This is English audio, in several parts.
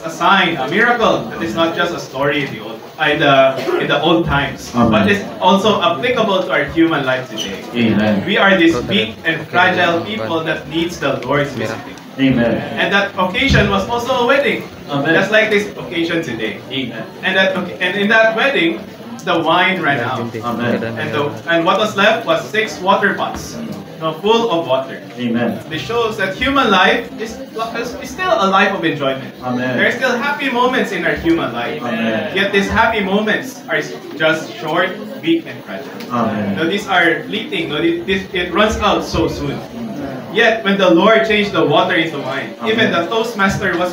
A sign, a miracle that is not just a story in the old times, Amen. but it's also applicable to our human life today. Amen. We are this weak and fragile people that needs the Lord's visiting. Amen. And that occasion was also a wedding, Amen. just like this occasion today. Amen. And in that wedding, the wine ran out, Amen. and what was left was 6 water pots, full of water. Amen. This shows that human life is still a life of enjoyment. Amen. There are still happy moments in our human life. Amen. Yet these happy moments are just short, weak, and fragile. Amen. These are fleeting. It runs out so soon. Yet when the Lord changed the water into wine, Amen. even the toastmaster was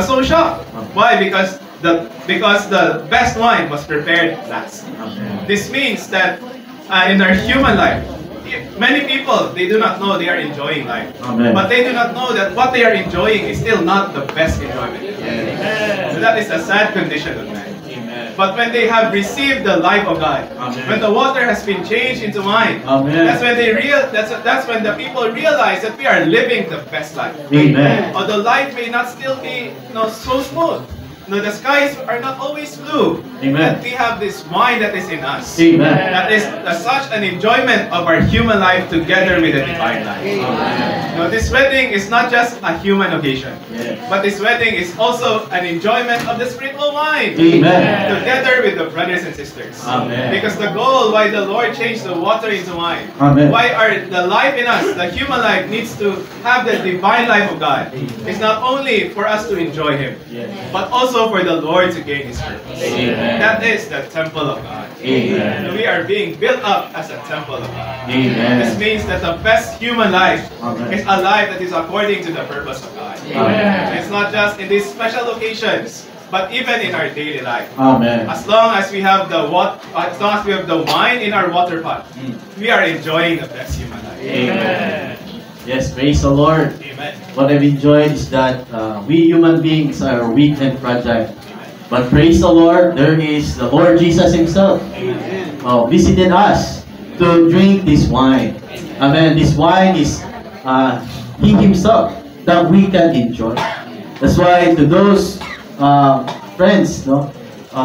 so shocked. Why? Because the best wine was prepared last. Amen. This means that in our human life, many people, they do not know they are enjoying life. Amen. But they do not know that what they are enjoying is still not the best enjoyment. So that is a sad condition of man. But when they have received the life of God, Amen. when the water has been changed into wine, Amen. that's when the people realize that we are living the best life. Amen. Although life may not still be so smooth. The skies are not always blue. Amen. But we have this wine that is in us. Amen. That is such an enjoyment of our human life together with the divine life. This wedding is not just a human occasion, Yes. but this wedding is also an enjoyment of the spiritual wine. Amen. Together with the brothers and sisters. Amen. Because the goal why the Lord changed the water into wine, Amen. why the life in us, the human life, needs to have the divine life of God. It's not only for us to enjoy Him, Yes. but also for the Lord to gain His purpose. Amen. That is the temple of God. Amen. We are being built up as a temple of God. Amen. This means that the best human life Amen. is a life that is according to the purpose of God. Amen. It's not just in these special occasions, but even in our daily life. Amen. As long as we have the wine in our water pot, we are enjoying the best human life. Amen. Yes, praise the Lord. Amen. What I've enjoyed is that we human beings are weak and fragile. But praise the Lord, there is the Lord Jesus Himself visited us to drink this wine. Amen. This wine is He Himself that we can enjoy. That's why to those friends,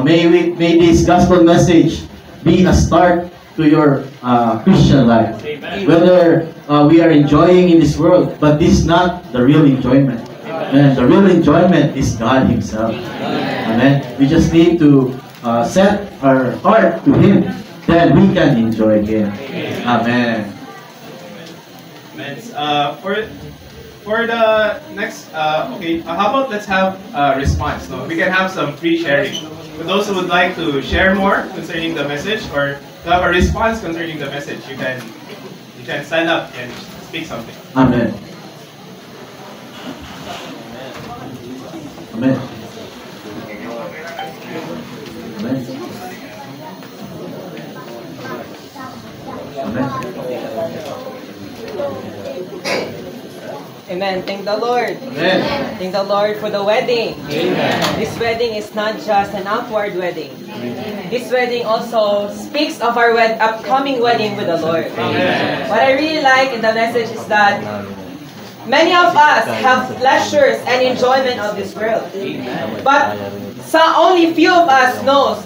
may this gospel message be a start to your Christian life. Amen. Whether we are enjoying in this world, but this is not the real enjoyment. And the real enjoyment is God Himself. Amen. We just need to set our heart to Him, then we can enjoy Him. Amen. Amen. For the next, how about let's have a response. No? We can have some free sharing. For those who would like to share more concerning the message or to have a response concerning the message, you can stand up and speak something. Amen. Amen. Amen. Amen. Amen. Thank the Lord. Amen. Thank the Lord for the wedding. Amen. This wedding is not just an outward wedding. This wedding also speaks of our upcoming wedding with the Lord. Amen. What I really like in the message is that many of us have pleasures and enjoyment of this world. But only few of us knows